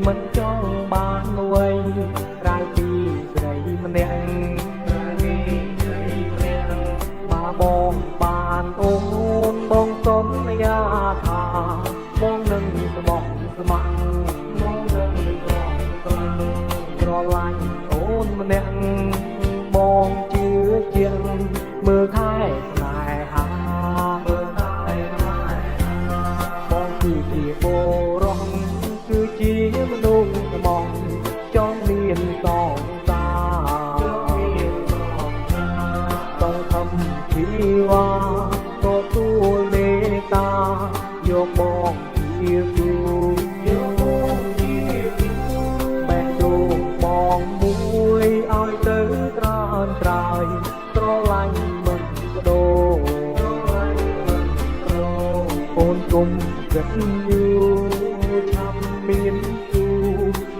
មិនចង់បានអ្វីក្រៅពីស្រីម្នាក់បើបងបានអូនបងសុំយ៉ាថាបងនឹងស្មោះស្ម័គ្របងនឹងស្រឡាញ់អូនម្នាក់បងជឿជាងមើលថែស្នេហាបងគឺជាបុរសគឺជាមនុស្សស្មោះចង់មានសងសាต้องทำชีวาទទួលមេត្តាយកបងជាគូបេះដូងបងមួយឲ្យទៅត្រើនត្រើយស្រឡាញ់មិនបដូរអូនគុំគិតយូរឆាប់មានគូ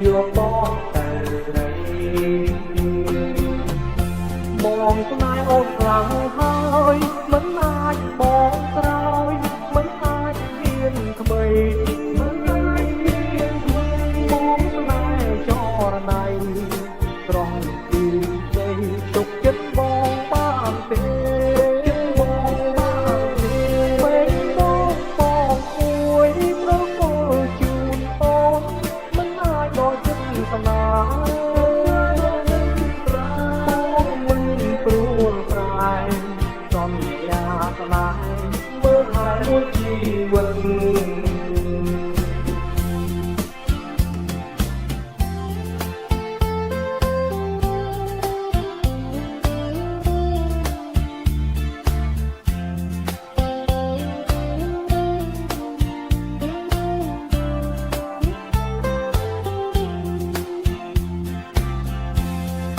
យកបងទៅស្រីបងស្នេហ៍អូនខ្លាំងហើយមិនអាចបងក្រោយមិនអាចមានថ្មីមិនអាចមានថ្មីបងស្នេហ៍ចរណៃត្រង់ទីใจទុកចិត្តបងបានទេបងបានទេពេលបងបងអួយប្រកល់ជូនអូនមិនអាចដល់ចិត្តស្នេហ៍យ៉ាស្នេហ៍មើលហើយមួយជីវិត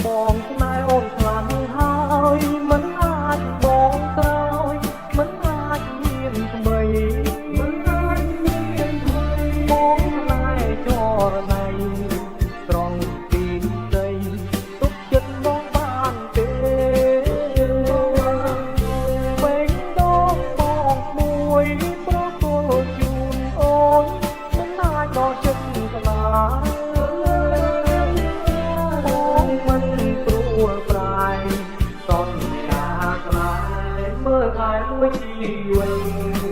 បងស្នេហ៍អូនខ្លាំងហើយមិនអាចបងក្រោយមិនអាចមានថ្មីមិនអាចមានថ្មីបងស្នេហ៍ចរណៃត្រង់ទីដីទុកចិត្តបងបានទេពេលដងបងមួយប្រគល់ជូនអូនមិនអាចដល់ចិត្តស្នេហ៍សន្យាស្នេហ៍មើលហើយមួយជីវិត